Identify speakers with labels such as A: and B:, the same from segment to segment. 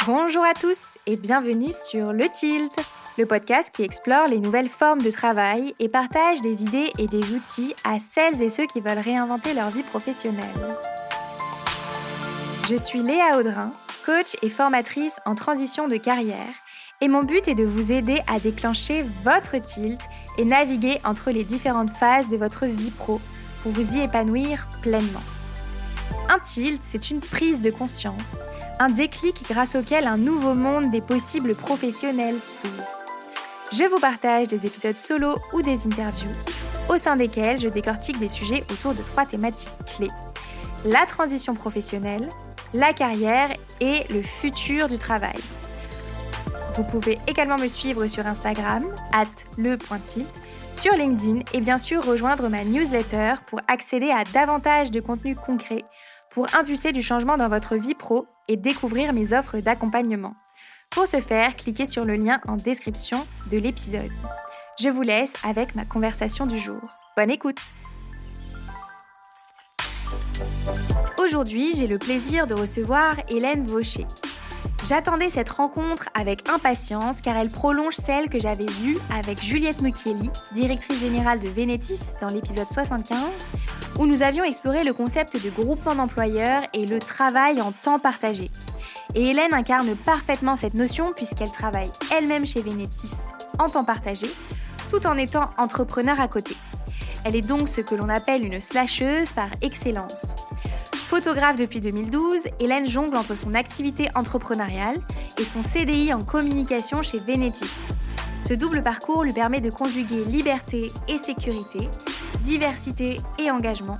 A: Bonjour à tous et bienvenue sur Le Tilt, le podcast qui explore les nouvelles formes de travail et partage des idées et des outils à celles et ceux qui veulent réinventer leur vie professionnelle. Je suis Léa Audrin, coach et formatrice en transition de carrière, et mon but est de vous aider à déclencher votre tilt et naviguer entre les différentes phases de votre vie pro pour vous y épanouir pleinement. Un tilt, c'est une prise de conscience, un déclic grâce auquel un nouveau monde des possibles professionnels s'ouvre. Je vous partage des épisodes solo ou des interviews, au sein desquels je décortique des sujets autour de 3 thématiques clés: la transition professionnelle, la carrière et le futur du travail. Vous pouvez également me suivre sur Instagram, @le.tilt, sur LinkedIn et bien sûr rejoindre ma newsletter pour accéder à davantage de contenu concret, pour impulser du changement dans votre vie pro et découvrir mes offres d'accompagnement. Pour ce faire, cliquez sur le lien en description de l'épisode. Je vous laisse avec ma conversation du jour. Bonne écoute! Aujourd'hui, j'ai le plaisir de recevoir Hélène Vaucher. J'attendais cette rencontre avec impatience car elle prolonge celle que j'avais eue avec Juliette Mucchielli, directrice générale de Venetis dans l'épisode 75, où nous avions exploré le concept de groupement d'employeurs et le travail en temps partagé. Et Hélène incarne parfaitement cette notion puisqu'elle travaille elle-même chez Venetis en temps partagé, tout en étant entrepreneur à côté. Elle est donc ce que l'on appelle une slasheuse par excellence. Photographe depuis 2012, Hélène jongle entre son activité entrepreneuriale et son CDI en communication chez Venetis. Ce double parcours lui permet de conjuguer liberté et sécurité, diversité et engagement,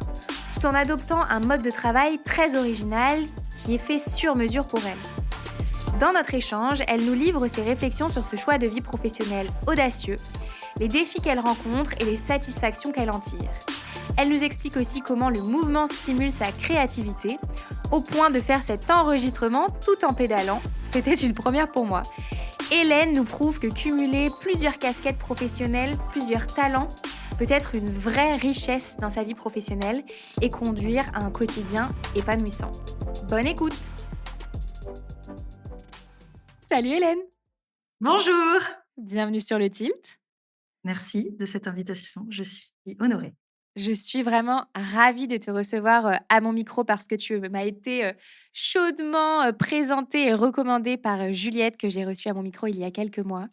A: tout en adoptant un mode de travail très original qui est fait sur mesure pour elle. Dans notre échange, elle nous livre ses réflexions sur ce choix de vie professionnelle audacieux, les défis qu'elle rencontre et les satisfactions qu'elle en tire. Elle nous explique aussi comment le mouvement stimule sa créativité, au point de faire cet enregistrement tout en pédalant. C'était une première pour moi. Hélène nous prouve que cumuler plusieurs casquettes professionnelles, plusieurs talents, peut être une vraie richesse dans sa vie professionnelle et conduire à un quotidien épanouissant. Bonne écoute! Salut Hélène!
B: Bonjour!
A: Bienvenue sur le Tilt.
B: Merci de cette invitation, je suis honorée.
A: Je suis vraiment ravie de te recevoir à mon micro parce que tu m'as été chaudement présentée et recommandée par Juliette que j'ai reçue à mon micro il y a quelques mois.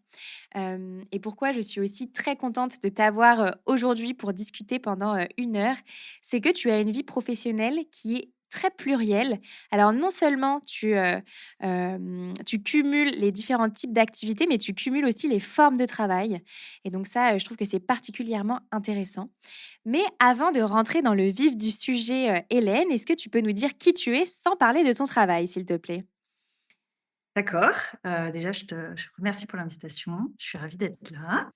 A: Et pourquoi je suis aussi très contente de t'avoir aujourd'hui pour discuter pendant 1 heure, c'est que tu as une vie professionnelle qui est très plurielle. Alors non seulement tu cumules les différents types d'activités, mais tu cumules aussi les formes de travail. Et donc ça, je trouve que c'est particulièrement intéressant. Mais avant de rentrer dans le vif du sujet, Hélène, est-ce que tu peux nous dire qui tu es sans parler de ton travail, s'il te plaît?
B: D'accord, déjà je te remercie pour l'invitation, je suis ravie d'être là.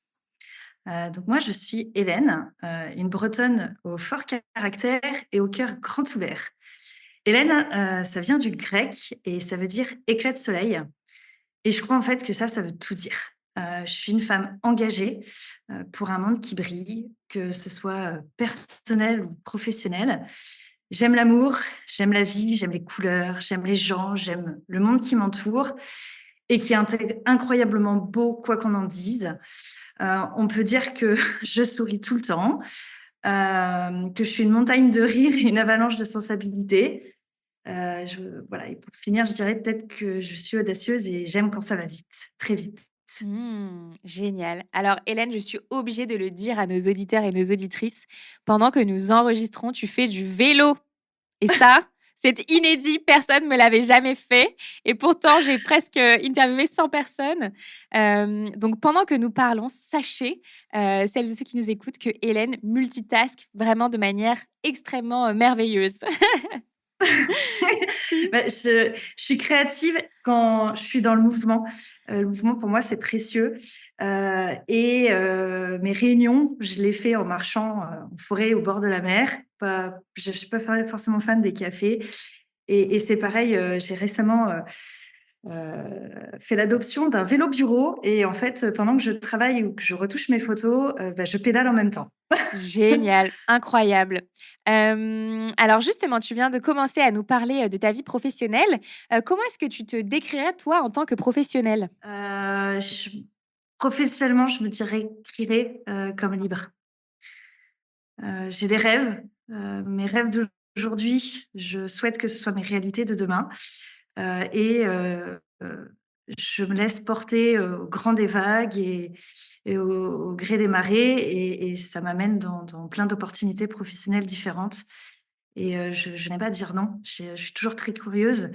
B: Donc moi je suis Hélène, une Bretonne au fort caractère et au cœur grand ouvert. Hélène, ça vient du grec et ça veut dire éclat de soleil et je crois en fait que ça veut tout dire. Je suis une femme engagée, pour un monde qui brille, que ce soit, personnel ou professionnel. J'aime l'amour, j'aime la vie, j'aime les couleurs, j'aime les gens, j'aime le monde qui m'entoure et qui est incroyablement beau, quoi qu'on en dise. On peut dire que je souris tout le temps, que je suis une montagne de rire et une avalanche de sensibilité. Voilà, et pour finir, je dirais peut-être que je suis audacieuse et j'aime quand ça va vite, très vite.
A: Génial. Alors Hélène, je suis obligée de le dire à nos auditeurs et nos auditrices, pendant que nous enregistrons, tu fais du vélo et ça, c'est inédit, personne ne me l'avait jamais fait et pourtant j'ai presque interviewé 100 personnes. Donc pendant que nous parlons, sachez, celles et ceux qui nous écoutent, que Hélène multitask vraiment de manière extrêmement, merveilleuse. Si.
B: Bah, je suis créative quand je suis dans le mouvement. Le mouvement pour moi, c'est précieux, mes réunions, je les fais en marchant, en forêt au bord de la mer. Pas je suis pas forcément fan des cafés et c'est pareil, j'ai récemment, fait l'adoption d'un vélo bureau et en fait, pendant que je travaille ou que je retouche mes photos, je pédale en même temps.
A: Génial, incroyable. Alors justement, tu viens de commencer à nous parler, de ta vie professionnelle. Comment est-ce que tu te décrirais, toi, en tant que professionnelle?
B: Je professionnellement, je me décrirais, comme libre. J'ai des rêves, mes rêves d'aujourd'hui, je souhaite que ce soit mes réalités de demain, je me laisse porter, au gré des vagues et au gré des marées et ça m'amène dans plein d'opportunités professionnelles différentes je n'aime pas dire non. Je suis toujours très curieuse,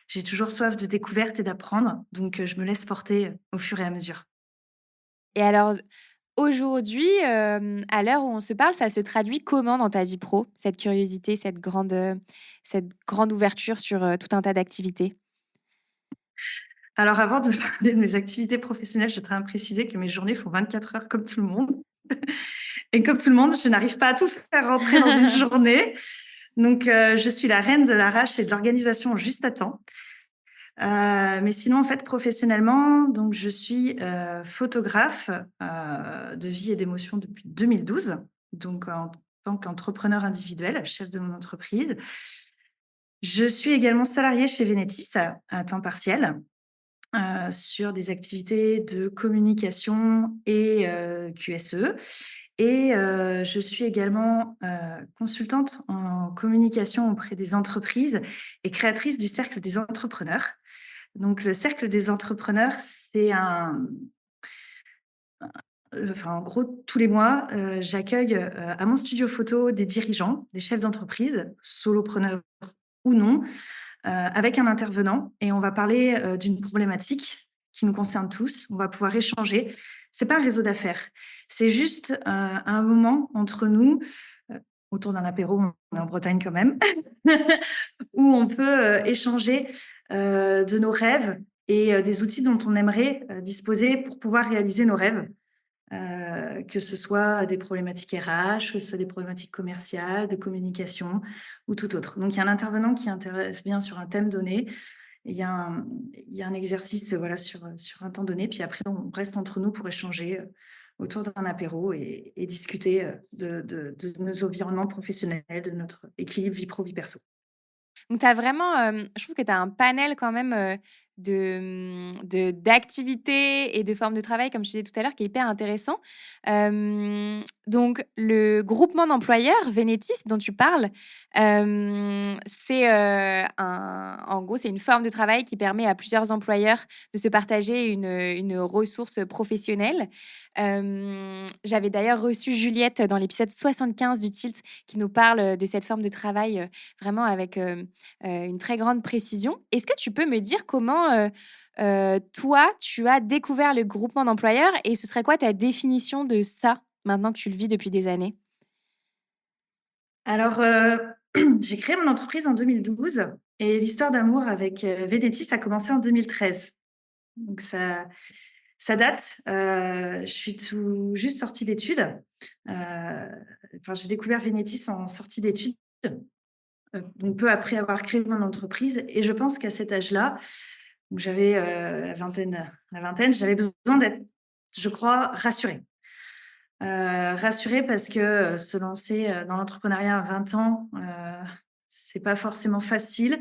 B: j'ai toujours soif de découverte et d'apprendre, donc je me laisse porter, au fur et à mesure.
A: Et alors, aujourd'hui, à l'heure où on se parle, ça se traduit comment dans ta vie pro, cette curiosité, cette grande ouverture sur, tout un tas d'activités?
B: Alors avant de parler de mes activités professionnelles, je tiens à préciser que mes journées font 24 heures comme tout le monde et comme tout le monde, je n'arrive pas à tout faire rentrer dans une journée. Donc je suis la reine de l'arrache et de l'organisation juste à temps. Mais sinon, en fait, professionnellement, donc je suis, photographe, de vie et d'émotion depuis 2012, donc en tant qu'entrepreneur individuel, chef de mon entreprise. Je suis également salariée chez Venetis à temps partiel. Sur des activités de communication et QSE je suis également, consultante en communication auprès des entreprises et créatrice du Cercle des entrepreneurs. Donc le Cercle des entrepreneurs, c'est enfin, en gros, tous les mois, j'accueille, à mon studio photo des dirigeants, des chefs d'entreprise, solopreneurs ou non, avec un intervenant et on va parler, d'une problématique qui nous concerne tous. On va pouvoir échanger. C'est pas un réseau d'affaires, c'est juste, un moment entre nous, heu, autour d'un apéro, on est en Bretagne quand même, où on peut, échanger, de nos rêves des outils dont on aimerait, disposer pour pouvoir réaliser nos rêves. Que ce soit des problématiques RH, que ce soit des problématiques commerciales, de communication ou tout autre. Donc il y a un intervenant qui intervient sur un thème donné, et il y a un exercice, voilà, sur un temps donné, puis après on reste entre nous pour échanger, autour d'un apéro et discuter, de nos environnements professionnels, de notre équilibre vie pro, vie perso.
A: Donc tu as vraiment, je trouve que tu as un panel quand même, d'activités et de formes de travail, comme je disais tout à l'heure, qui est hyper intéressant. Donc le groupement d'employeurs Venetis dont tu parles, c'est, en gros, c'est une forme de travail qui permet à plusieurs employeurs de se partager une ressource professionnelle. J'avais d'ailleurs reçu Juliette dans l'épisode 75 du Tilt qui nous parle, de cette forme de travail, vraiment avec, une très grande précision. Est-ce que tu peux me dire comment, toi, tu as découvert le groupement d'employeurs et ce serait quoi ta définition de ça, maintenant que tu le vis depuis des années?
B: Alors, j'ai créé mon entreprise en 2012 et l'histoire d'amour avec, Venetis a commencé en 2013. Donc ça date, je suis tout juste sortie d'études, enfin, j'ai découvert Venetis en sortie d'études, donc peu après avoir créé mon entreprise et je pense qu'à cet âge-là, donc j'avais, la vingtaine, j'avais besoin d'être, je crois, rassurée. Rassurée parce que, se lancer, dans l'entrepreneuriat à 20 ans, c'est pas forcément facile.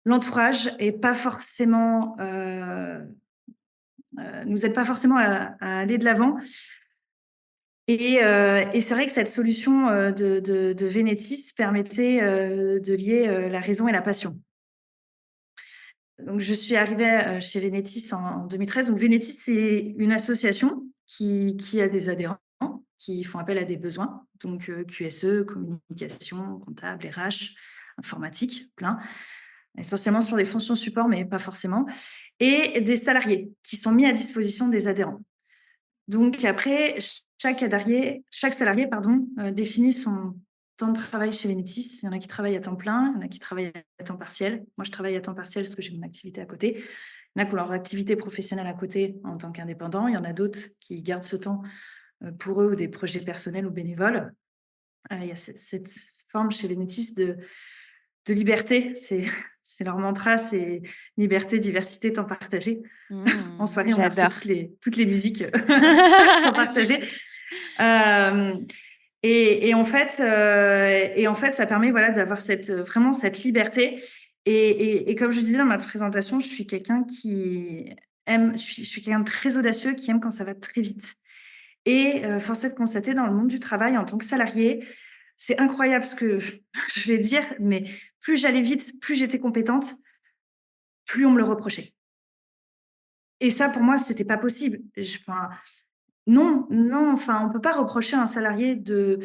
B: L'entourage est pas forcément, nous aide pas forcément à aller de l'avant c'est vrai que cette solution, de Venetis permettait, de lier, la raison et la passion. Donc je suis arrivée, chez Venetis en 2013. Donc Venetis, c'est une association qui a des adhérents qui font appel à des besoins, donc QSE, communication, comptable, RH, informatique, plein. Essentiellement sur des fonctions support, mais pas forcément et des salariés qui sont mis à disposition des adhérents. Donc après, chaque salarié, pardon, définit son temps de travail chez Venetis. Il y en a qui travaillent à temps plein, il y en a qui travaillent à temps partiel. Moi, je travaille à temps partiel parce que j'ai mon activité à côté. Il y en a qui ont leur activité professionnelle à côté en tant qu'indépendant. Il y en a d'autres qui gardent ce temps, pour eux ou des projets personnels ou bénévoles. Il y a cette forme chez Venetis de liberté. C'est leur mantra, c'est liberté, diversité, temps partagé. En soirée, on a refait
A: J'adore.
B: toutes les musiques temps
A: Je-
B: partagé. Euh, et en fait, ça permet voilà, d'avoir vraiment cette liberté. Et comme je disais dans ma présentation, je suis quelqu'un qui aime, je suis quelqu'un de très audacieux, qui aime quand ça va très vite. Et force est de constater dans le monde du travail, en tant que salarié, c'est incroyable ce que je vais dire, mais plus j'allais vite, plus j'étais compétente, plus on me le reprochait. Et ça, pour moi, c'était pas possible. Enfin, non, non, enfin, on peut pas reprocher à un salarié heu,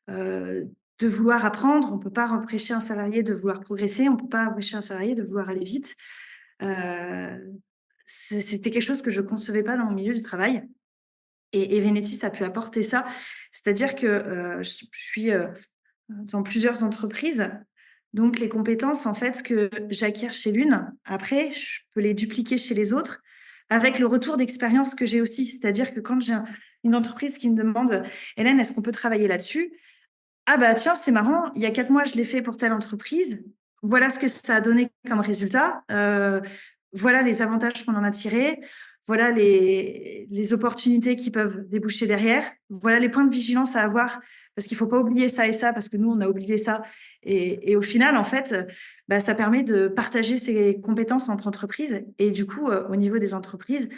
B: de vouloir apprendre, on peut pas reprocher à un salarié de vouloir progresser, on peut pas reprocher à un salarié de vouloir aller vite. Heu, c'était quelque chose que je concevais pas dans mon milieu du travail et Venetis a pu apporter ça. C'est-à-dire que, je suis, dans plusieurs entreprises, donc les compétences, en fait, que j'acquiers chez l'une, après, je peux les dupliquer chez les autres avec le retour d'expérience que j'ai aussi. C'est-à-dire que quand j'ai une entreprise qui me demande: «Hélène, est-ce qu'on peut travailler là-dessus?» «Ah bah tiens, c'est marrant, il y a 4 mois, je l'ai fait pour telle entreprise. Voilà ce que ça a donné comme résultat. Voilà les avantages qu'on en a tirés. Voilà les opportunités qui peuvent déboucher derrière. Voilà les points de vigilance à avoir, parce qu'il ne faut pas oublier ça et ça, parce que nous, on a oublié ça.» Et au final, en fait, bah, ça permet de partager ses compétences entre entreprises. Et du coup, au niveau des entreprises,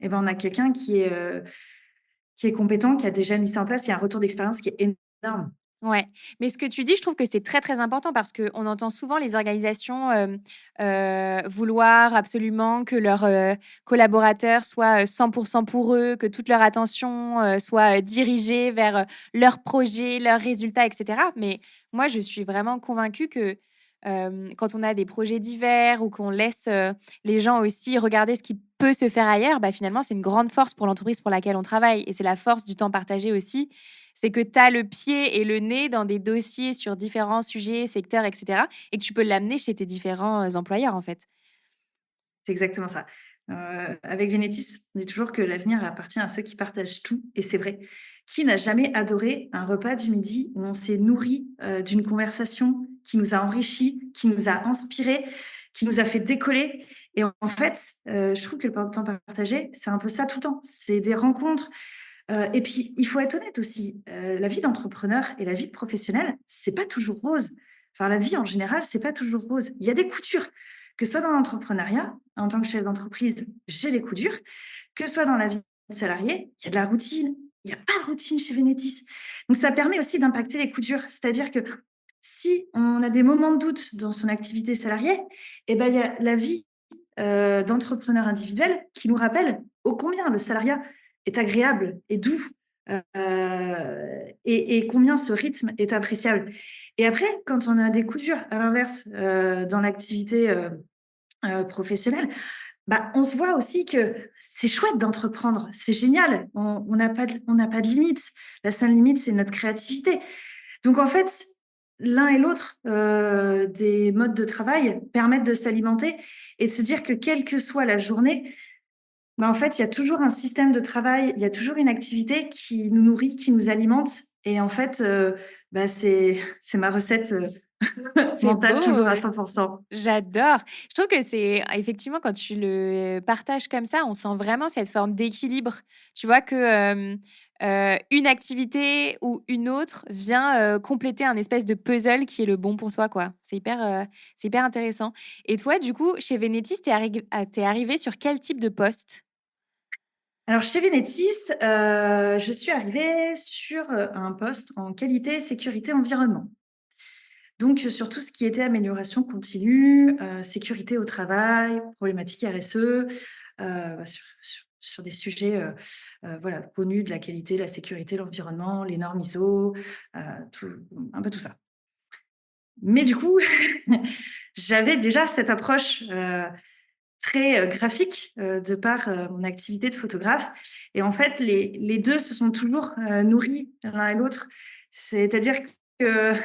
B: eh ben, on a quelqu'un qui est compétent, qui a déjà mis ça en place. Il y a un retour d'expérience qui est énorme.
A: Ouais, mais ce que tu dis, je trouve que c'est très, très important parce qu'on entend souvent les organisations, vouloir absolument que leurs, collaborateurs soient, 100 pour eux, que toute leur attention, soit, dirigée vers, leurs projets, leurs résultats et cetera. Mais moi, je suis vraiment convaincue que, quand on a des projets divers ou qu'on laisse, les gens aussi regarder ce qui peut se faire ailleurs, bah, finalement, c'est une grande force pour l'entreprise pour laquelle on travaille et c'est la force du temps partagé aussi, c'est que tu as le pied et le nez dans des dossiers sur différents sujets, secteurs, et cetera et que tu peux l'amener chez tes différents, employeurs, en fait.
B: C'est exactement ça. Avec Genetis, on dit toujours que l'avenir appartient à ceux qui partagent tout, et c'est vrai. Qui n'a jamais adoré un repas du midi où on s'est nourri, d'une conversation qui nous a enrichis, qui nous a inspirés, qui nous a fait décoller? Et en fait, je trouve que le temps partagé, c'est un peu ça tout le temps. C'est des rencontres, et puis il faut être honnête aussi, la vie d'entrepreneur et la vie de professionnel, c'est pas toujours rose. Enfin, la vie en général, c'est pas toujours rose. Il y a des coups durs, que ce soit dans l'entrepreneuriat, en tant que chef d'entreprise, j'ai des coups durs, que ce soit dans la vie de salarié, il y a de la routine. Il y a pas de routine chez Venetis. Donc ça permet aussi d'impacter les coups durs. C'est-à-dire que si on a des moments de doute dans son activité salariée, et ben, il y a la vie, d'entrepreneur individuel qui nous rappelle ô combien le salariat est agréable et doux, et combien ce rythme est appréciable. Et après, quand on a des coups durs, à l'inverse, dans l'activité, professionnelle, bah, on se voit aussi que c'est chouette d'entreprendre, c'est génial, on n'a pas de limite. La seule limite, c'est notre créativité. Donc en fait, l'un et l'autre, des modes de travail permettent de s'alimenter et de se dire que quelle que soit la journée, bah, en fait, il y a toujours un système de travail, il y a toujours une activité qui nous nourrit, qui nous alimente. Et en fait, bah, c'est ma recette,
A: C'est
B: mentale
A: beau,
B: toujours à 100.
A: j'adore. Je trouve que c'est effectivement, quand tu le partages comme ça, on sent vraiment cette forme d'équilibre. Tu vois que, une activité ou une autre vient, compléter un espèce de puzzle qui est le bon pour toi, quoi. C'est hyper intéressant et toi, du coup, chez Venetis, tu arrivée sur quel type de poste?
B: Alors chez Venetis, je suis arrivée sur, un poste en qualité, sécurité, environnement. Donc, sur tout ce qui était amélioration continue, sécurité au travail, problématiques RSE, bah, sur des sujets, voilà, connus de la qualité, la sécurité, l'environnement, les normes ISO, tout un peu tout ça. Mais du coup, j'avais déjà cette approche, très, graphique, de par, mon activité de photographe. Et en fait, les 2 se sont toujours, nourris l'un et l'autre. C'est-à-dire que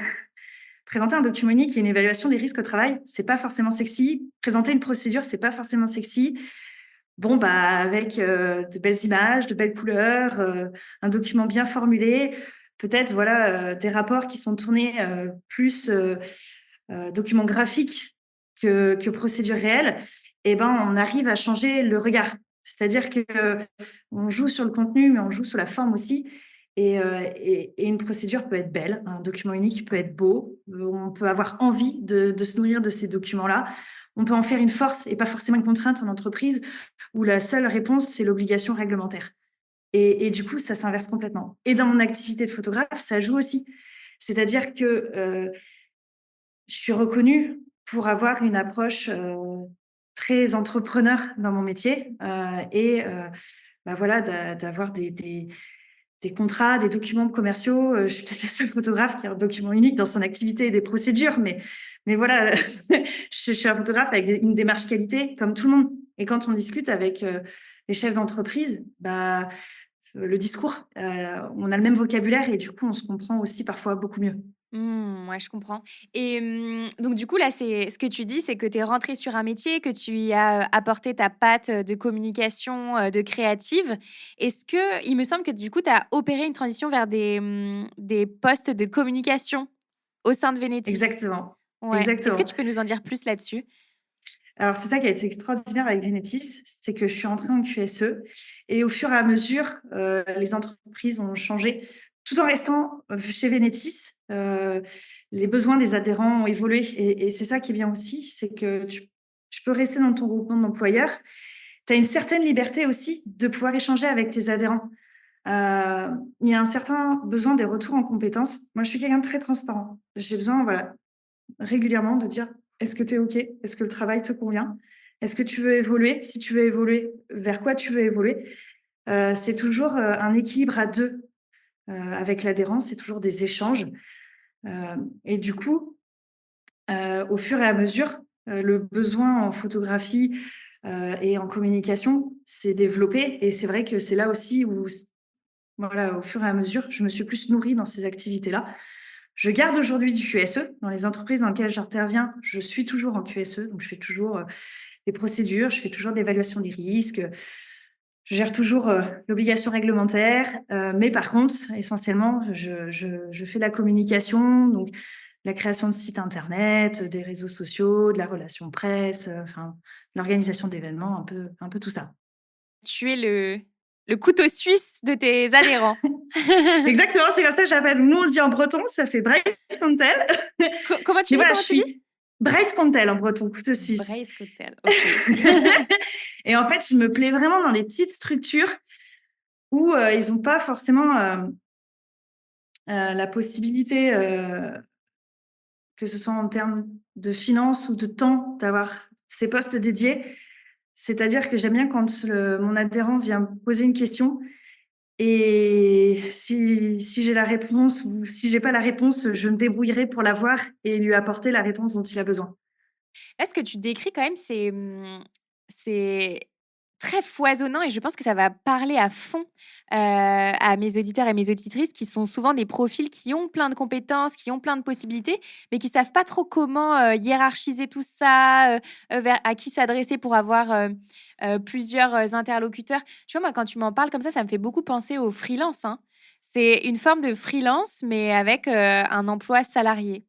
B: présenter un document unique et une évaluation des risques au travail, c'est pas forcément sexy. Présenter une procédure, c'est pas forcément sexy. Bon, bah, avec, de belles images, de belles couleurs, un document bien formulé, peut-être, voilà, des rapports qui sont tournés, plus, document graphique que procédure réelle, eh ben, on arrive à changer le regard. C'est-à-dire qu'on joue sur le contenu, mais on joue sur la forme aussi. Et une procédure peut être belle, un document unique peut être beau, on peut avoir envie de se nourrir de ces documents-là. On peut en faire une force et pas forcément une contrainte en entreprise où la seule réponse, c'est l'obligation réglementaire. Et du coup, ça s'inverse complètement. Et dans mon activité de photographe, ça joue aussi. C'est-à-dire que je suis reconnue pour avoir une approche très entrepreneur dans mon métier bah voilà, d'avoir des contrats, des documents commerciaux. Je suis peut-être la seule photographe qui a un document unique dans son activité et des procédures, mais voilà, je suis un photographe avec une démarche qualité comme tout le monde. Et quand on discute avec les chefs d'entreprise, bah, le discours, on a le même vocabulaire et du coup, on se comprend aussi parfois beaucoup mieux.
A: Ouais, je comprends et donc du coup, là, c'est ce que tu dis, c'est que tu es rentrée sur un métier, que tu y as, apporté ta patte, de communication, de créative. Est-ce que il me semble que du coup, tu as opéré une transition vers des postes de communication au sein de Vénétis?
B: Exactement,
A: Ouais. Est-ce que
B: exactement.
A: tu peux nous en dire plus là-dessus?
B: Alors, c'est ça qui a été extraordinaire avec Genetis, c'est que je suis entrée en QSE et au fur et à mesure, les entreprises ont changé. Tout en restant chez Genetis, les besoins des adhérents ont évolué et c'est ça qui est bien aussi, c'est que tu peux rester dans ton groupement d'employeurs. Tu as une certaine liberté aussi de pouvoir échanger avec tes adhérents. Il y a un certain besoin des retours en compétences. Moi, je suis quelqu'un de très transparent. J'ai besoin, voilà, régulièrement de dire: «Est-ce que tu es OK? Est-ce que le travail te convient? Est-ce que tu veux évoluer? Si tu veux évoluer, vers quoi tu veux évoluer?» C'est toujours, un équilibre à 2 avec l'adhérent, c'est toujours des échanges, et du coup, au fur et à mesure, le besoin en photographie, et en communication s'est développé et c'est vrai que c'est là aussi où voilà, au fur et à mesure, je me suis plus nourrie dans ces activités-là. Je garde aujourd'hui du QSE. Dans les entreprises dans lesquelles j'interviens, je suis toujours en QSE, donc je fais toujours, des procédures, je fais toujours de l'évaluation des risques, je gère toujours, l'obligation réglementaire, mais par contre, essentiellement, je fais de la communication, donc la création de sites internet, des réseaux sociaux, de la relation presse, enfin, l'organisation d'événements, un peu tout ça.
A: Tu es le couteau suisse de tes adhérents.
B: Exactement, c'est comme ça que j'appelle. Nous, on le dit en breton, ça fait Breizkontel.
A: Comment tu
B: Mais
A: dis?
B: voilà, je
A: Comment tu dis?
B: suis Breizkontel en breton, couteau suisse.
A: Braise cocktail, OK.
B: Et en fait, je me plais vraiment dans les petites structures où ils n'ont pas forcément la possibilité, que ce soit en termes de finances ou de temps, d'avoir ces postes dédiés. C'est-à-dire que j'aime bien quand mon adhérent vient me poser une question et si j'ai la réponse ou si j'ai pas la réponse, je me débrouillerai pour l'avoir et lui apporter la réponse dont il a besoin.
A: Là, ce que tu décris quand même, c'est très foisonnant et je pense que ça va parler à fond, à mes auditeurs et mes auditrices qui sont souvent des profils qui ont plein de compétences, qui ont plein de possibilités, mais qui savent pas trop comment, hiérarchiser tout ça, vers à qui s'adresser pour avoir, plusieurs, interlocuteurs. Tu vois, moi, quand tu m'en parles comme ça me fait beaucoup penser au freelance, hein. C'est une forme de freelance, mais avec, un emploi salarié.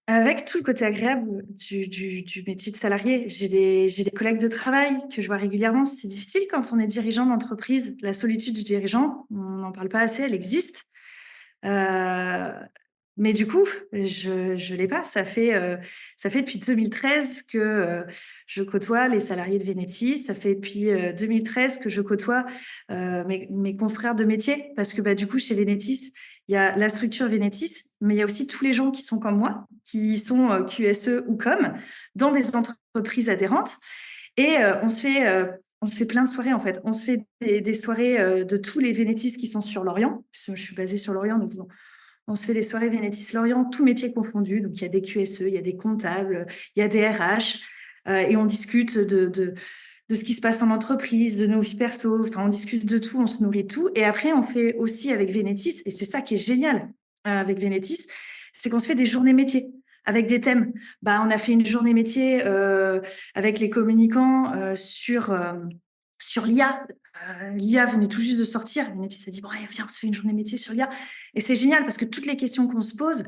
B: Avec tout le côté agréable du métier de salarié, j'ai des collègues de travail que je vois régulièrement. C'est difficile quand on est dirigeant d'entreprise. La solitude du dirigeant, on n'en parle pas assez, elle existe. Heu, mais du coup, je l'ai pas. Ça fait depuis 2013 que, je côtoie les salariés de Vénétis. Ça fait depuis, 2013 que je côtoie, mes confrères de métier parce que, bah, du coup, chez Vénétis, il y a la structure Vénétis, mais il y a aussi tous les gens qui sont comme moi, qui sont, QSE ou com, dans des entreprises adhérentes et on se fait plein de soirées, en fait. On se fait des soirées, de tous les Vénétis qui sont sur Lorient, puisque je suis basée sur Lorient, donc on se fait des soirées Vénétis Lorient, tous métiers confondus. Donc, il y a des QSE, il y a des comptables, il y a des RH, et on discute de ce qui se passe en entreprise, de nos vies perso. Enfin, on discute de tout, on se nourrit de tout. Et après, on fait aussi avec Vénétis, et c'est ça qui est génial avec Vénétis, c'est qu'on se fait des journées métiers avec des thèmes. Bah, on a fait une journée métier avec les communicants sur sur l'IA. L'IA venait tout juste de sortir. Vénétis s'est dit, bon, allez, viens, on se fait une journée métier sur l'IA. Et c'est génial parce que toutes les questions qu'on se pose,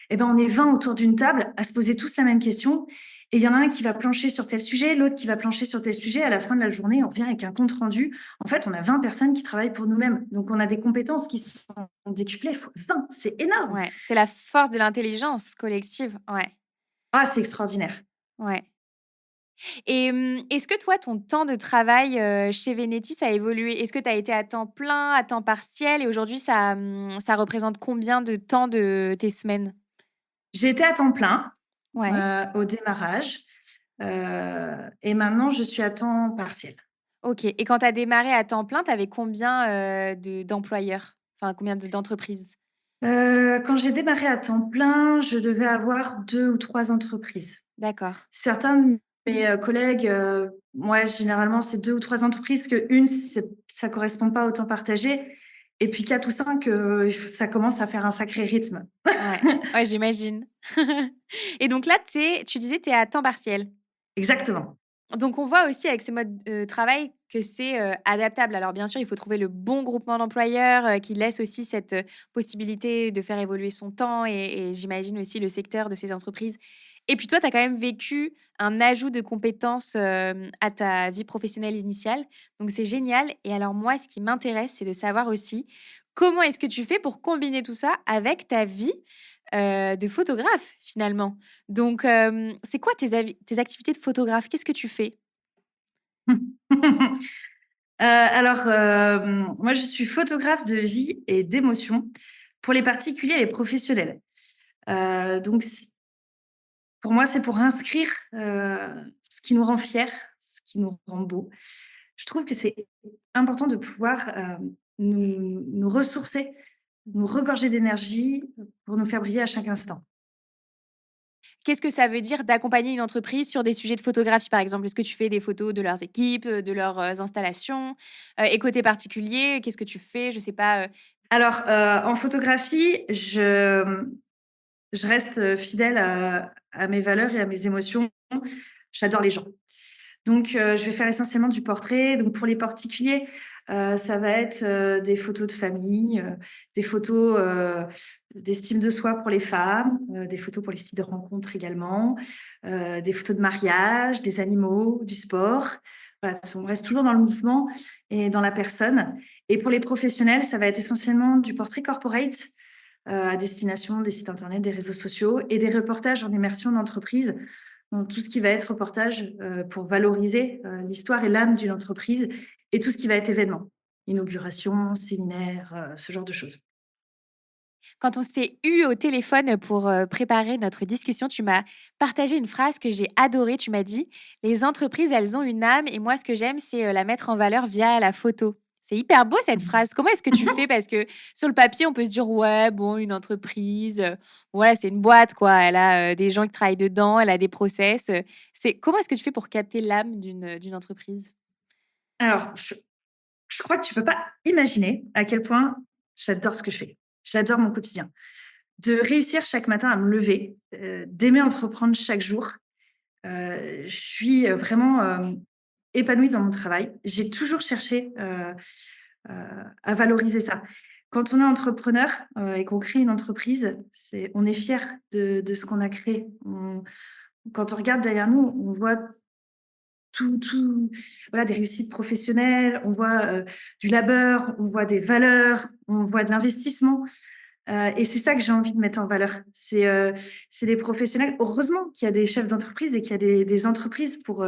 B: eh ben, on est 20 autour d'une table à se poser tous la même question. Et il y en a un qui va plancher sur tel sujet, l'autre qui va plancher sur tel sujet. À la fin de la journée, on revient avec un compte rendu. En fait, on a 20 personnes qui travaillent pour nous-mêmes. Donc, on a des compétences qui sont décuplées. 20, c'est énorme.
A: Ouais, c'est la force de l'intelligence collective. Ouais,
B: Ah, c'est extraordinaire.
A: ouais. Et est-ce que toi, ton temps de travail, chez Vénétis a évolué? Est-ce que tu as été à temps plein, à temps partiel et aujourd'hui ça représente combien de temps de tes semaines?
B: J'ai été à temps plein
A: Ouais,
B: au démarrage et maintenant, je suis à temps partiel.
A: OK, et quand tu as démarré à temps plein, tu avais combien, d'employeurs? Enfin, combien d'entreprises?
B: Quand j'ai démarré à temps plein, je devais avoir 2 ou 3 entreprises.
A: D'accord.
B: Certains de mes, collègues, ouais, généralement, c'est 2 ou 3 entreprises qu'une, ça correspond pas au temps partagé et puis 4 ou 5, il faut ça commence à faire un sacré rythme.
A: Ouais, ouais, j'imagine. Et donc là, tu disais tu es à temps partiel?
B: Exactement.
A: Donc on voit aussi avec ce mode, travail que c'est, adaptable. Alors bien sûr, il faut trouver le bon groupement d'employeurs, qui laisse aussi cette, possibilité de faire évoluer son temps et j'imagine aussi le secteur de ces entreprises. Et puis toi, tu as quand même vécu un ajout de compétences, à ta vie professionnelle initiale, donc c'est génial. Et alors moi, ce qui m'intéresse, c'est de savoir aussi comment est-ce que tu fais pour combiner tout ça avec ta vie, de photographe finalement? Donc c'est quoi tes activités de photographe? Qu'est-ce que tu fais?
B: Alors, moi, je suis photographe de vie et d'émotion pour les particuliers et les professionnels. Donc pour moi, c'est pour inscrire, ce qui nous rend fiers, ce qui nous rend beaux. Je trouve que c'est important de pouvoir, nous ressourcer, nous regorger d'énergie, pour nous faire briller à chaque instant.
A: Qu'est-ce que ça veut dire d'accompagner une entreprise sur des sujets de photographie, par exemple? Est-ce que tu fais des photos de leurs équipes, de leurs, installations? Et côté particulier, qu'est-ce que tu fais? Je sais pas,
B: Alors, en photographie, je reste, fidèle à mes valeurs et à mes émotions. J'adore les gens. Donc, je vais faire essentiellement du portrait. Donc pour les particuliers, ça va être, des photos de famille, des photos, d'estime de soi pour les femmes, des photos pour les sites de rencontres également, des photos de mariage, des animaux, du sport. Voilà, on reste toujours dans le mouvement et dans la personne. Et pour les professionnels, ça va être essentiellement du portrait corporate, à destination des sites internet, des réseaux sociaux et des reportages en immersion d'entreprise. Donc tout ce qui va être reportage, pour valoriser, l'histoire et l'âme d'une entreprise et tout ce qui va être événement, inauguration, séminaire, ce genre de choses.
A: quand on s'est eu au téléphone pour, préparer notre discussion, tu m'as partagé une phrase que j'ai adorée. Tu m'as dit: «Les entreprises, elles ont une âme et moi, ce que j'aime, c'est, la mettre en valeur via la photo». C'est hyper beau cette phrase. Comment est-ce que tu fais? Parce que sur le papier, on peut se dire: «Ouais, bon, une entreprise, voilà, c'est une boîte, quoi. Elle a, des gens qui travaillent dedans, elle a des process», c'est comment est-ce que tu fais pour capter l'âme d'une entreprise?
B: Alors, je crois que tu peux pas imaginer à quel point j'adore ce que je fais. J'adore mon quotidien. De réussir chaque matin à me lever, d'aimer entreprendre chaque jour. Je suis, vraiment, épanouie dans mon travail. J'ai toujours cherché, à valoriser ça. Quand on est entrepreneur, et qu'on crée une entreprise, on est fier de ce qu'on a créé. Quand on regarde derrière nous, on voit voilà, des réussites professionnelles, on voit, du labeur, on voit des valeurs, on voit de l'investissement, et c'est ça que j'ai envie de mettre en valeur. C'est des professionnels, heureusement qu'il y a des chefs d'entreprise et qu'il y a des entreprises pour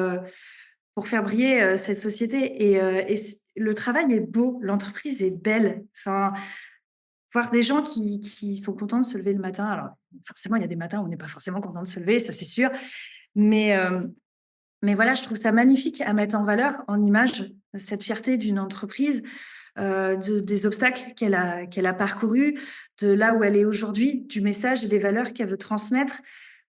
B: faire briller, cette société et le travail est beau, l'entreprise est belle. Enfin, voir des gens qui sont contents de se lever le matin. Alors forcément, il y a des matins où on n'est pas forcément content de se lever, ça c'est sûr, mais voilà, je trouve ça magnifique à mettre en valeur, en image, cette fierté d'une entreprise, des obstacles qu'elle a parcourus, de là où elle est aujourd'hui, du message et des valeurs qu'elle veut transmettre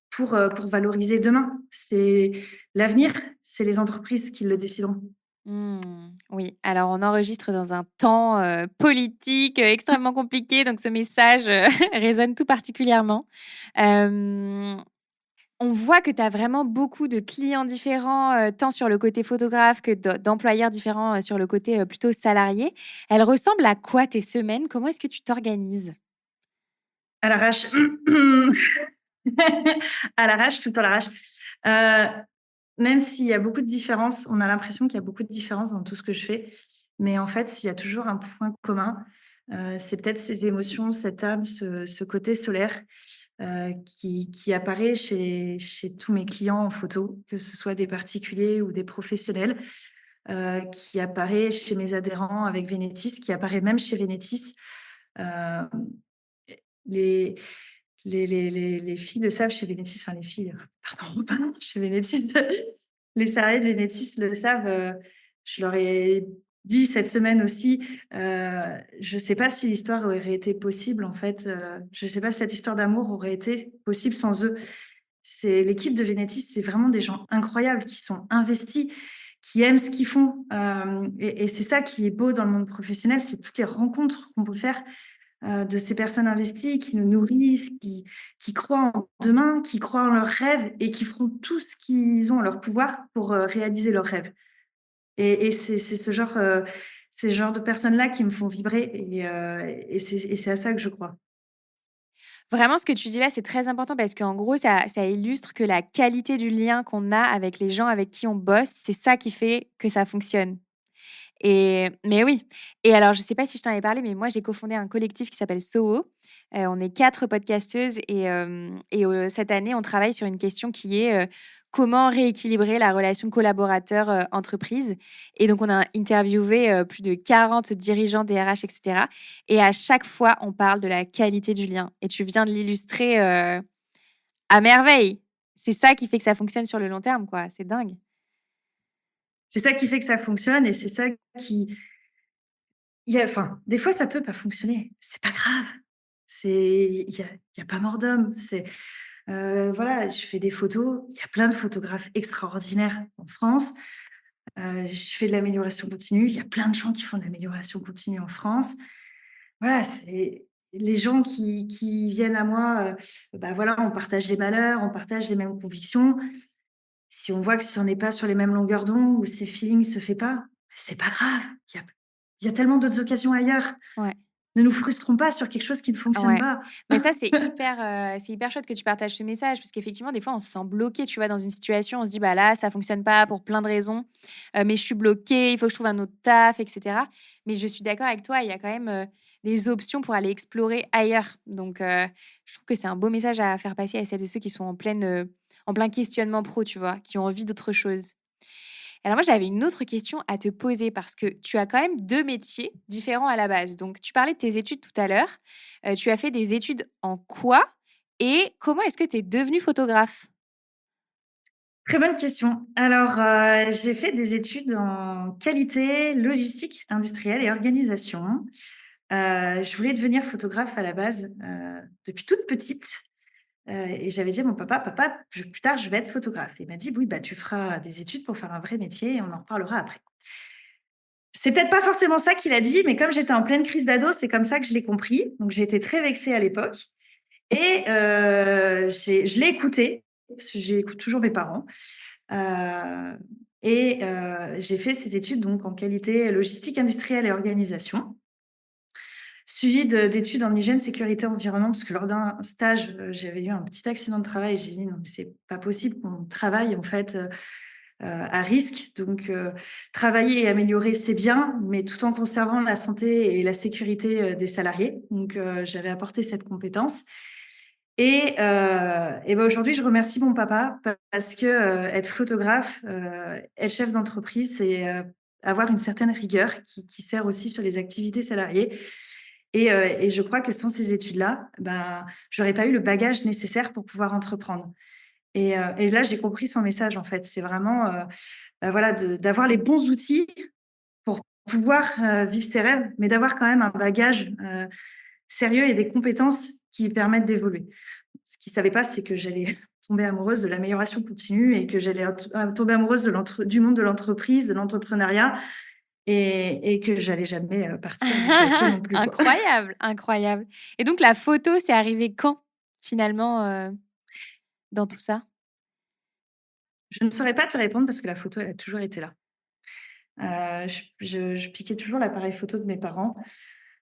B: pour valoriser demain. C'est l'avenir, c'est les entreprises qui le décideront.
A: Mmh, oui, alors on enregistre dans un temps, politique, extrêmement compliqué, donc ce message, résonne tout particulièrement. Hem On voit que tu as vraiment beaucoup de clients différents, tant sur le côté photographe que d'employeurs différents, sur le côté, plutôt salarié. Elles ressemblent à quoi tes semaines? Comment est-ce que tu t'organises?
B: À l'arrache. À l'arrache, tout à l'arrache. Même s'il y a beaucoup de différences, on a l'impression qu'il y a beaucoup de différences dans tout ce que je fais. Mais en fait, il y a toujours un point commun, c'est peut-être ces émotions, cette âme, ce côté solaire, qui apparaît chez tous mes clients en photo, que ce soit des particuliers ou des professionnels, qui apparaît chez mes adhérents avec Vénétis, qui apparaît même chez Vénétis. Hem, les les filles le savent chez Vénétis, enfin les filles, pardon, chez Vénétis, les salariés de Vénétis le savent, je leur ai dit cette semaine aussi, je ne sais pas si l'histoire aurait été possible en fait, je ne sais pas si cette histoire d'amour aurait été possible sans eux. C'est l'équipe de Vénétis, c'est vraiment des gens incroyables qui sont investis, qui aiment ce qu'ils font, hem et c'est ça qui est beau dans le monde professionnel, c'est toutes les rencontres qu'on peut faire de ces personnes investies qui nous nourrissent, qui croient en demain, qui croient en leurs rêves et qui feront tout ce qu'ils ont en leur pouvoir pour, réaliser leurs rêves. Et c'est ce genre de personnes-là qui me font vibrer et c'est à ça que je crois.
A: Vraiment, ce que tu dis là, c'est très important parce qu'en gros, ça illustre que la qualité du lien qu'on a avec les gens avec qui on bosse, c'est ça qui fait que ça fonctionne. Et mais oui. Et alors, je sais pas si je t'en ai parlé, mais moi, j'ai cofondé un collectif qui s'appelle SOHO. On est 4 podcasteuses et cette année, on travaille sur une question qui est, comment rééquilibrer la relation collaborateur, entreprise. Et donc on a interviewé, plus de 40 dirigeants DRH et cetera et à chaque fois, on parle de la qualité du lien et tu viens de l'illustrer, à merveille. C'est ça qui fait que ça fonctionne sur le long terme, quoi. C'est dingue.
B: C'est ça qui fait que ça fonctionne et c'est ça qui enfin, des fois, ça peut pas fonctionner, c'est pas grave. Il y a pas mort d'homme. Voilà, je fais des photos, il y a plein de photographes extraordinaires en France. Je fais de l'amélioration continue, il y a plein de gens qui font de l'amélioration continue en France. Voilà, c'est les gens qui viennent à moi, bah, voilà, on partage les valeurs, on partage les mêmes convictions. Si on voit que si on n'est pas sur les mêmes longueurs d'onde ou si le feeling se fait pas, c'est pas grave. Il y a tellement d'autres occasions ailleurs.
A: Ouais.
B: Ne nous frustrons pas sur quelque chose qui ne fonctionne
A: Ouais,
B: pas.
A: mais ça, c'est hyper chouette que tu partages ce message parce qu'effectivement, des fois, on se sent bloqué, tu vois, dans une situation. On se dit: «Bah, là, ça fonctionne pas pour plein de raisons, mais je suis bloqué, il faut que je trouve un autre taf» et cetera. Mais je suis d'accord avec toi, il y a quand même, des options pour aller explorer ailleurs. Donc je trouve que c'est un beau message à faire passer à celles et ceux qui sont en plein questionnement pro, tu vois? Qui ont envie d'autre chose. Alors moi, j'avais une autre question à te poser parce que tu as quand même 2 métiers différents à la base. Donc tu parlais de tes études tout à l'heure. Tu as fait des études en quoi? Et comment est-ce que tu es devenue photographe?
B: Très bonne question. Alors, j'ai fait des études en qualité, logistique industrielle et organisation. Je voulais devenir photographe à la base, depuis toute petite, et j'avais dit à mon papa: «Papa, plus tard, je vais être photographe». Il m'a dit: «Oui, bah, tu feras des études pour faire un vrai métier et on en reparlera après». C'est peut-être pas forcément ça qu'il a dit, mais comme j'étais en pleine crise d'ado, c'est comme ça que je l'ai compris. Donc j'ai été très vexée à l'époque et je l'ai écouté, parce que j'écoute toujours mes parents. Heu j'ai fait ces études donc en qualité logistique industrielle et organisation, suivies d'études en hygiène, sécurité, environnement, parce que lors d'un stage, j'avais eu un petit accident de travail et j'ai dit: «Non, mais c'est pas possible qu'on travaille en fait, à risque». Donc travailler et améliorer, c'est bien, mais tout en conservant la santé et la sécurité, des salariés. Donc j'avais apporté cette compétence et bah, aujourd'hui, je remercie mon papa parce que, être photographe, être chef d'entreprise, c'est, avoir une certaine rigueur qui sert aussi sur les activités salariées et je crois que sans ces études-là, bah, j'aurais pas eu le bagage nécessaire pour pouvoir entreprendre et là, j'ai compris son message, en fait. C'est vraiment, bah, voilà, d'avoir les bons outils pour pouvoir, vivre ses rêves, mais d'avoir quand même un bagage, sérieux et des compétences qui permettent d'évoluer. Ce qu'il savait pas, c'est que j'allais tomber amoureuse de l'amélioration continue et que j'allais tomber amoureuse du monde de l'entreprise, de l'entrepreneuriat et que j'allais jamais, partir du PSE non plus, quoi.
A: Incroyable, incroyable. Et donc la photo, c'est arrivé quand finalement, dans tout ça?
B: Je ne saurais pas te répondre parce que la photo, elle a toujours été là. Je piquais toujours l'appareil photo de mes parents.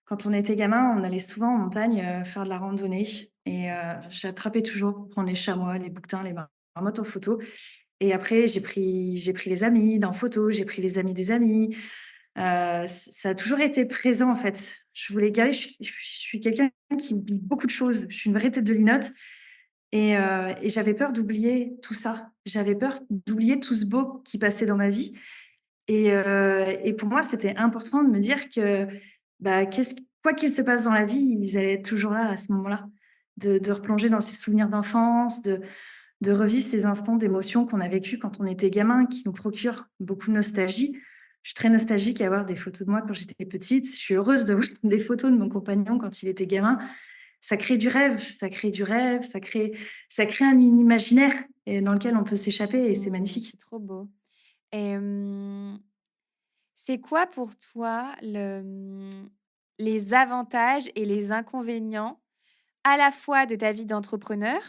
B: Quand on était gamin, on allait souvent en montagne, faire de la randonnée et j'attrapais toujours pour prendre les chamois, les bouquetins, les marmottes en photo et après j'ai pris les amis en photo, j'ai pris les amis des amis. Ça a toujours été présent, en fait. Je voulais garder je suis quelqu'un qui oublie beaucoup de choses. Je suis une vraie tête de linotte et j'avais peur d'oublier tout ça. J'avais peur d'oublier tout ce beau qui passait dans ma vie et pour moi, c'était important de me dire que, bah, quoi qu'il se passe dans la vie, ils allaient être toujours là à ce moment-là. De replonger dans ces souvenirs d'enfance, de revivre ces instants d'émotion qu'on a vécu quand on était gamin, qui nous procurent beaucoup de nostalgie. Je suis très nostalgique à avoir des photos de moi quand j'étais petite. Je suis heureuse de voir des photos de mon compagnon quand il était gamin. Ça crée du rêve, ça crée du rêve, ça crée un imaginaire et dans lequel on peut s'échapper et c'est magnifique.
A: C'est trop beau. C'est quoi pour toi les avantages et les inconvénients à la fois de ta vie d'entrepreneur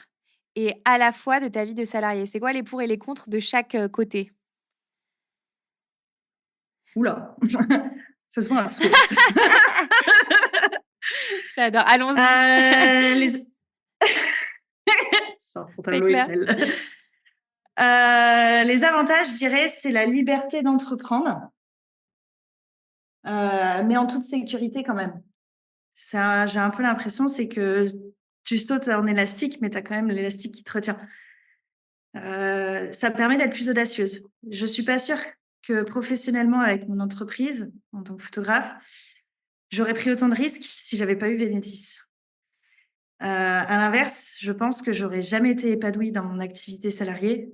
A: et à la fois de ta vie de salarié? C'est quoi les pour et les contre de chaque, côté?
B: Oula, faisons un SWOT.
A: J'adore, allons-y,
B: Les c'est un
A: c'est
B: Fontainebleau
A: clair.
B: Excel. Les avantages, je dirais, c'est la liberté d'entreprendre, mais en toute sécurité quand même. J'ai un peu l'impression, c'est que tu sautes en élastique, mais tu as quand même l'élastique qui te retient. Ça me permet d'être plus audacieuse. Je suis pas sûre que professionnellement, avec mon entreprise, en tant que photographe, j'aurais pris autant de risques si j'avais pas eu Vénétis. À l'inverse, je pense que j'aurais jamais été épanouie dans mon activité salariée,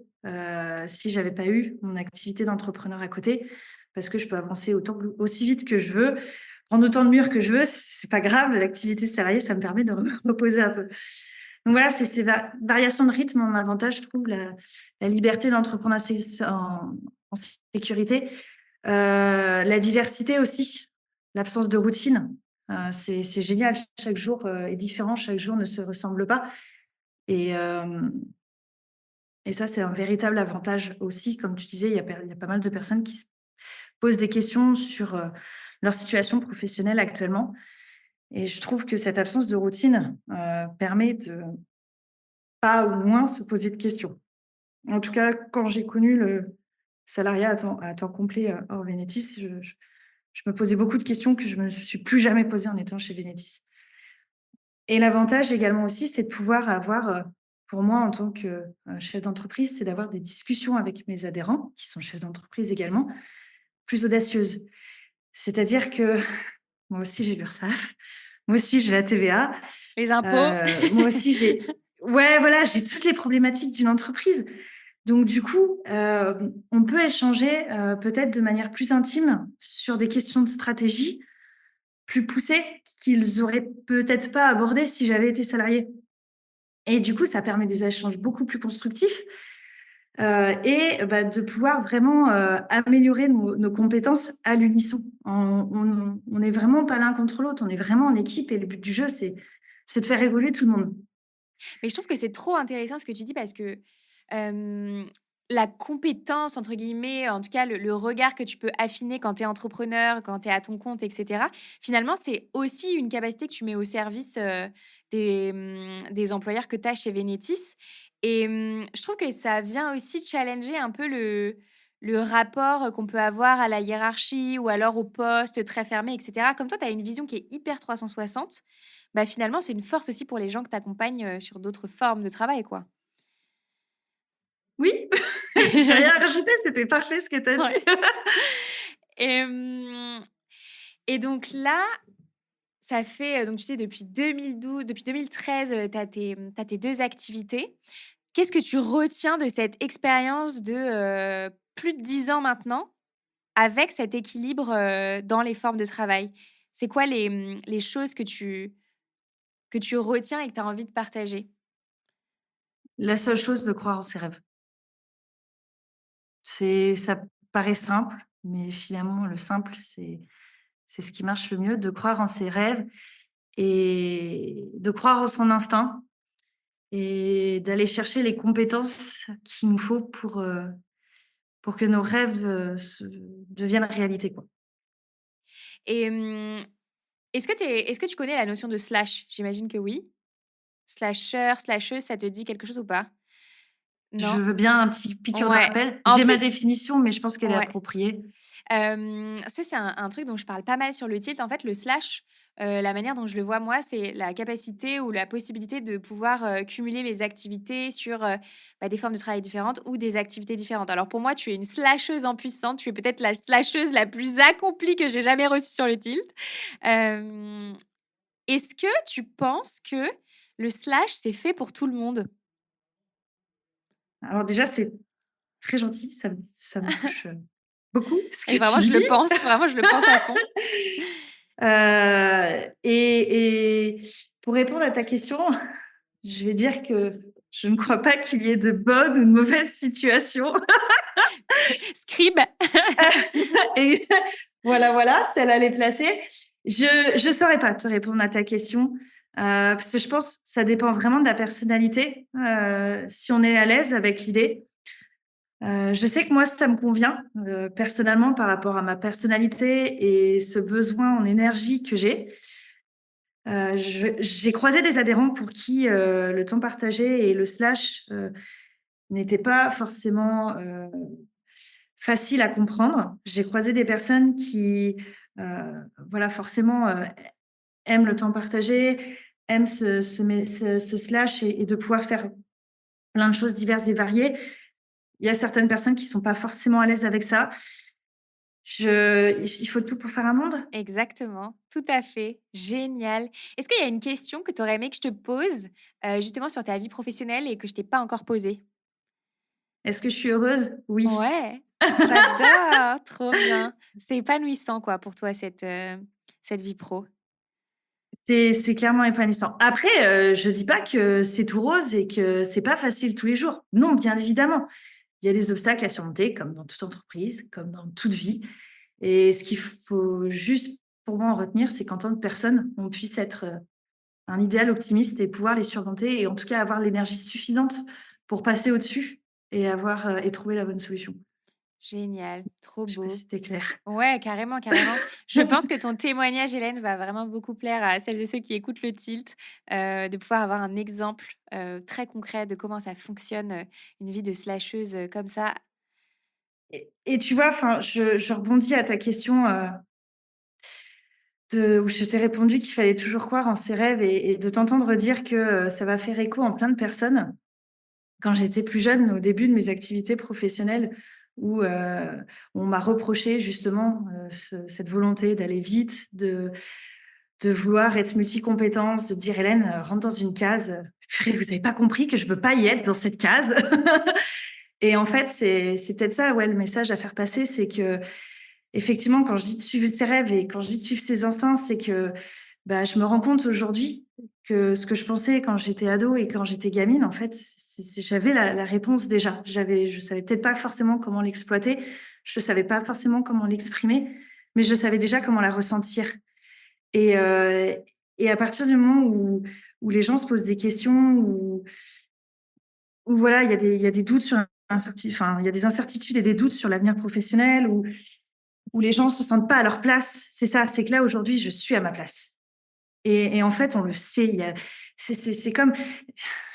B: si j'avais pas eu mon activité d'entrepreneur à côté, parce que je peux avancer aussi vite que je veux, prendre autant de murs que je veux, c'est pas grave. L'activité salariée, ça me permet de me reposer un peu. Donc voilà, c'est ces variations de rythme en avantage, je trouve, la liberté d'entreprendre en sécurité, la diversité aussi, l'absence de routine. C'est génial, chaque jour est différent, chaque jour ne se ressemble pas. Et, et ça, c'est un véritable avantage aussi. Comme tu disais, il y a pas mal de personnes qui se posent des questions sur leur situation professionnelle actuellement. Et je trouve que cette absence de routine permet de pas ou moins se poser de questions. En tout cas, quand j'ai connu le salariat à temps complet hors Vénétis, je me posais beaucoup de questions que je ne me suis plus jamais posées en étant chez Vénétis. Et l'avantage également aussi, c'est de pouvoir avoir, pour moi en tant que, chef d'entreprise, c'est d'avoir des discussions avec mes adhérents, qui sont chefs d'entreprise également, plus audacieuses. C'est-à-dire que moi aussi j'ai l'URSSAF, moi aussi j'ai la TVA,
A: Les impôts?
B: moi aussi j'ai ouais, voilà, j'ai toutes les problématiques d'une entreprise. Donc du coup, on peut échanger, peut-être de manière plus intime sur des questions de stratégie plus poussées qu'ils auraient peut-être pas abordées si j'avais été salariée. Et du coup, ça permet des échanges beaucoup plus constructifs, et bah, de pouvoir vraiment, améliorer nos compétences à l'unisson. On n'est vraiment pas l'un contre l'autre, on est vraiment en équipe et le but du jeu, c'est de faire évoluer tout le monde.
A: Mais je trouve que c'est trop intéressant ce que tu dis parce que, hem, la «compétence» entre guillemets, en tout cas le regard que tu peux affiner quand tu es entrepreneur, quand tu es à ton compte et cetera, finalement, c'est aussi une capacité que tu mets au service, des employeurs que tu as chez Vénétis et je trouve que ça vient aussi challenger un peu le rapport, qu'on peut avoir à la hiérarchie ou alors au poste très fermé et cetera. Comme toi, tu as une vision qui est hyper 360. Bah, finalement, c'est une force aussi pour les gens que tu accompagnes, sur d'autres formes de travail, quoi.
B: Oui, j'ai rien à rajouter, c'était parfait ce que tu as dit.
A: Ouais. Hem et donc là, ça fait, donc tu sais depuis 2013, tu as tes 2 activités. Qu'est-ce que tu retiens de cette expérience de, plus de 10 ans maintenant, avec cet équilibre, dans les formes de travail? C'est quoi les choses que tu retiens et que tu as envie de partager?
B: La seule chose, de croire en ses rêves. Ça paraît simple, mais finalement le simple, c'est ce qui marche le mieux, de croire en ses rêves et de croire en son instinct. et d'aller chercher les compétences qu'il nous faut pour que nos rêves, deviennent réalité, quoi.
A: Et est-ce que tu connais la notion de slash? J'imagine que oui. Slasher, slasheuse, ça te dit quelque chose ou pas?
B: Je
A: Non?
B: veux bien un petit piqûre de
A: Ouais.
B: rappel.
A: En
B: J'ai ma
A: plus
B: définition, mais je pense qu'elle est
A: ouais.
B: appropriée.
A: Ça, c'est un truc dont je parle pas mal sur le tilt. En fait, le slash, la manière dont je le vois moi, c'est la capacité ou la possibilité de pouvoir, cumuler les activités sur, des formes de travail différentes ou des activités différentes. Alors pour moi, tu es une slasheuse en puissance. Tu es peut-être la slasheuse la plus accomplie que j'ai jamais reçue sur le tilt. Hem, Est-ce que tu penses que le slash, c'est fait pour tout le monde?
B: Alors déjà, c'est très gentil, ça me touche, beaucoup ce
A: Et
B: que tu dis.
A: vraiment je le pense à fond.
B: Et pour répondre à ta question, je vais dire que je ne crois pas qu'il y ait de bonnes ou de mauvaises situations.
A: Scribe.
B: Et voilà, voilà, celle-là, elle est placée. Je saurais pas te répondre à ta question, parce que je pense que ça dépend vraiment de la personnalité, si on est à l'aise avec l'idée. Je sais que moi, ça me convient, personnellement par rapport à ma personnalité et ce besoin en énergie que j'ai. J'ai croisé des adhérents pour qui, le temps partagé et le slash, n'était pas forcément, facile à comprendre. J'ai croisé des personnes qui, voilà, forcément, aiment le temps partagé, aiment ce slash et de pouvoir faire plein de choses diverses et variées. Il y a certaines personnes qui sont pas forcément à l'aise avec ça. Il faut tout pour faire un monde.
A: Exactement, tout à fait, génial. Est-ce qu'il y a une question que tu aurais aimé que je te pose, justement sur ta vie professionnelle et que je t'ai pas encore posée?
B: Est-ce que je suis heureuse? Oui.
A: Ouais, j'adore, trop bien. C'est épanouissant quoi pour toi cette vie pro?
B: C'est clairement épanouissant. Après, je dis pas que c'est tout rose et que c'est pas facile tous les jours. Non, bien évidemment. Il y a des obstacles à surmonter, comme dans toute entreprise, comme dans toute vie. Et ce qu'il faut juste, pour moi, en retenir, c'est qu'en tant que personne, on puisse être, un idéal optimiste et pouvoir les surmonter et en tout cas avoir l'énergie suffisante pour passer au-dessus et avoir, et trouver la bonne solution.
A: Génial, trop
B: Je sais pas si
A: beau.
B: c'était clair.
A: Ouais, carrément, carrément. Je pense que ton témoignage, Hélène, va vraiment beaucoup plaire à celles et ceux qui écoutent le tilt, de pouvoir avoir un exemple, très concret de comment ça fonctionne, une vie de slasheuse, comme ça.
B: Et tu vois, enfin, je rebondis à ta question, où je t'ai répondu qu'il fallait toujours croire en ses rêves et de t'entendre dire que, ça va faire écho en plein de personnes. Quand j'étais plus jeune, au début de mes activités professionnelles où, on m'a reproché justement, cette volonté d'aller vite, de vouloir être multi-compétences, de dire: «Hélène, rentre dans une case, purée, vous avez pas compris que je veux pas y être dans cette case?» Et en fait, c'est peut-être ça, ouais, le message à faire passer, c'est qu'effectivement, quand je dis de suivre ses rêves et quand je dis de suivre ses instincts, c'est que, bah, je me rends compte aujourd'hui que ce que je pensais quand j'étais ado et quand j'étais gamine, en fait, j'avais la réponse déjà. Je savais peut-être pas forcément comment l'exploiter, je savais pas forcément comment l'exprimer, mais je savais déjà comment la ressentir. Et à partir du moment où les gens se posent des questions, où voilà, il y a des doutes sur enfin, il y a des incertitudes et des doutes sur l'avenir professionnel, où les gens se sentent pas à leur place, c'est ça, c'est que là, aujourd'hui, je suis à ma place. Et en fait, on le sait, il y a c'est comme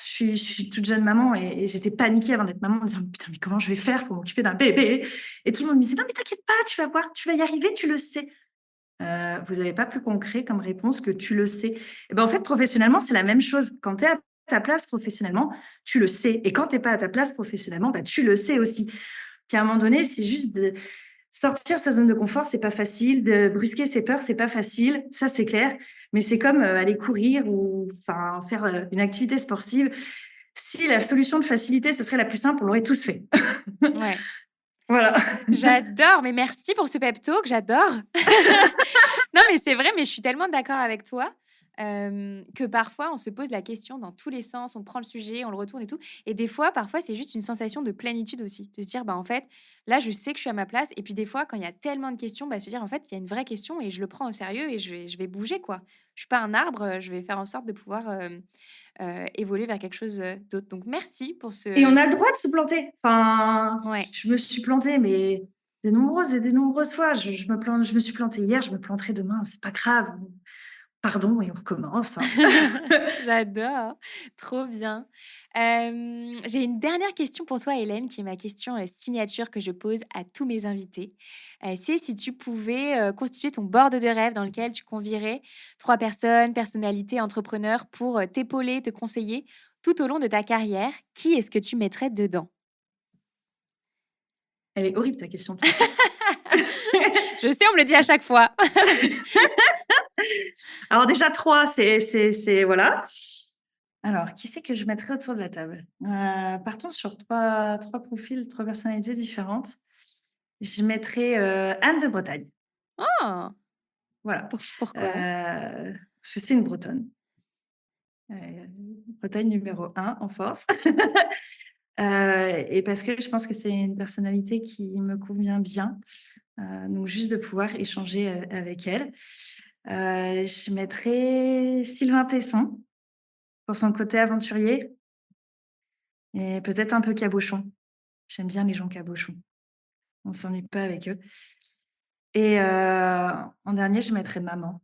B: je suis toute jeune maman et j'étais paniquée avant d'être maman en me disant: «Putain, mais comment je vais faire pour m'occuper d'un bébé?» Et tout le monde me disait: «Non, mais t'inquiète pas, tu vas voir, tu vas y arriver, tu le sais». Vous avez pas plus concret comme réponse que: «Tu le sais». Et ben, en fait, professionnellement, c'est la même chose. Quand tu es à ta place professionnellement, tu le sais et quand tu es pas à ta place professionnellement, bah, tu le sais aussi. Qu'à un moment donné, c'est juste de sortir sa zone de confort, c'est pas facile, de brusquer ses peurs, c'est pas facile, ça, c'est clair. Mais c'est comme, aller courir ou enfin faire, une activité sportive. Si la solution de facilité, ce serait la plus simple, on l'aurait tous fait.
A: Ouais,
B: Voilà.
A: j'adore, mais merci pour ce pep talk, j'adore. Non, mais c'est vrai, mais je suis tellement d'accord avec toi. que parfois on se pose la question dans tous les sens, on prend le sujet, on le retourne et tout. Et des fois, parfois, c'est juste une sensation de plénitude aussi, de se dire, bah en fait, là, je sais que je suis à ma place. Et puis des fois, quand il y a tellement de questions, bah, se dire, en fait, il y a une vraie question et je le prends au sérieux et je vais bouger, quoi. Je suis pas un arbre, je vais faire en sorte de pouvoir évoluer vers quelque chose d'autre. Donc merci pour
B: Et on
A: ce...
B: a le droit de se planter. Enfin,
A: Ouais.
B: je me suis plantée, mais des nombreuses et des nombreuses fois. Je me suis plantée hier, je me planterai demain, c'est pas grave. Pardon, et on recommence, hein.
A: J'adore, trop bien. J'ai une dernière question pour toi, Hélène, qui est ma question signature que je pose à tous mes invités. C'est si tu pouvais constituer ton board de rêve dans lequel tu convierais 3 personnes, personnalités, entrepreneurs pour t'épauler, te conseiller tout au long de ta carrière, qui est-ce que tu mettrais dedans?
B: Elle est horrible ta question, de toute façon.
A: Je sais, on me le dit à chaque fois.
B: Alors déjà 3, voilà. Alors, qui c'est que je mettrais autour de la table? Partons sur 3 profils, 3 personnalités différentes. Je mettrais, Anne de Bretagne.
A: Oh!
B: Voilà,
A: Pourquoi?
B: parce que c'est une Bretonne. Bretagne numéro 1 en force. Et parce que je pense que c'est une personnalité qui me convient bien, donc juste de pouvoir échanger, avec elle. Je mettrais Sylvain Tesson pour son côté aventurier et peut-être un peu cabochon. J'aime bien les gens cabochons. On s'ennuie pas avec eux. Et en dernier, je mettrais maman.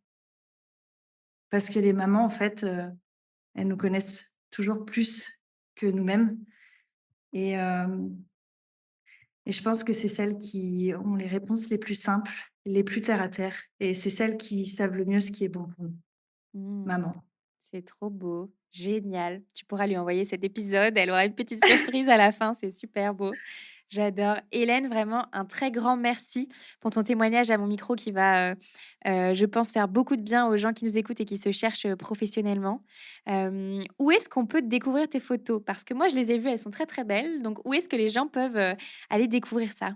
B: Parce que les mamans, en fait, elles nous connaissent toujours plus que nous-mêmes. Et, et je pense que c'est celles qui ont les réponses les plus simples, les plus terre à terre. Et c'est celles qui savent le mieux ce qui est bon pour nous.
A: Mmh.
B: Maman.
A: C'est trop beau, génial. Tu pourras lui envoyer cet épisode, elle aura une petite surprise à la fin, c'est super beau. J'adore. Hélène, vraiment un très grand merci pour ton témoignage à mon micro qui va, je pense, faire beaucoup de bien aux gens qui nous écoutent et qui se cherchent professionnellement. Où est-ce qu'on peut découvrir tes photos? Parce que moi, je les ai vues, elles sont très très belles. Donc, où est-ce que les gens peuvent aller découvrir ça?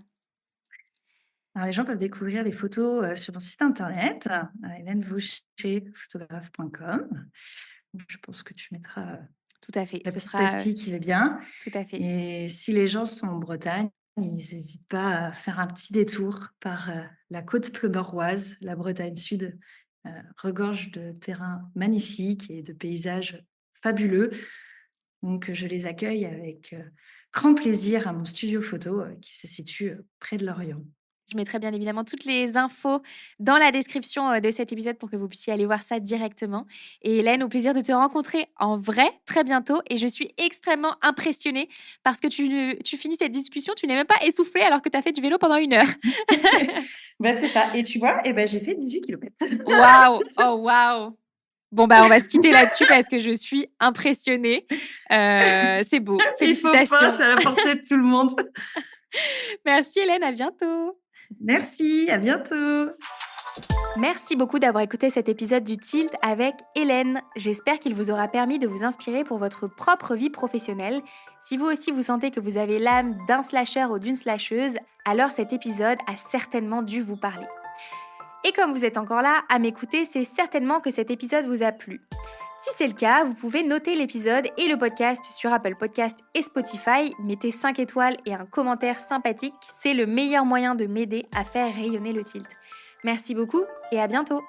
B: Alors, les gens peuvent découvrir les photos sur mon site internet, hélènevaucherphotographe.com. Je pense que tu mettras
A: Tout à fait,
B: la
A: ce
B: petite
A: sera
B: pastille qui va bien.
A: tout à fait.
B: Et si les gens sont en Bretagne, ils n'hésitent pas à faire un petit détour par la côte pleumeroise. La Bretagne Sud regorge de terrains magnifiques et de paysages fabuleux. Donc, je les accueille avec grand plaisir à mon studio photo qui se situe près de Lorient.
A: Je mettrai bien évidemment toutes les infos dans la description de cet épisode pour que vous puissiez aller voir ça directement. Et Hélène, au plaisir de te rencontrer en vrai très bientôt. Et je suis extrêmement impressionnée parce que tu finis cette discussion, tu n'es même pas essoufflée alors que tu as fait du vélo pendant 1 heure.
B: Ben, c'est ça. Et tu vois, eh ben, j'ai fait 18 kilomètres.
A: Waouh! Oh waouh! Bon, bah, on va se quitter là-dessus parce que je suis impressionnée. C'est beau.
B: Il faut pas,
A: Félicitations.
B: c'est à la portée de tout le monde.
A: Merci Hélène, à bientôt.
B: Merci, à bientôt.
A: Merci beaucoup d'avoir écouté cet épisode du Tilt avec Hélène. J'espère qu'il vous aura permis de vous inspirer pour votre propre vie professionnelle. Si vous aussi vous sentez que vous avez l'âme d'un slasher ou d'une slasheuse, alors cet épisode a certainement dû vous parler. Et comme vous êtes encore là à m'écouter, c'est certainement que cet épisode vous a plu. Si c'est le cas, vous pouvez noter l'épisode et le podcast sur Apple Podcast et Spotify. Mettez 5 étoiles et un commentaire sympathique, c'est le meilleur moyen de m'aider à faire rayonner le Tilt. Merci beaucoup et à bientôt.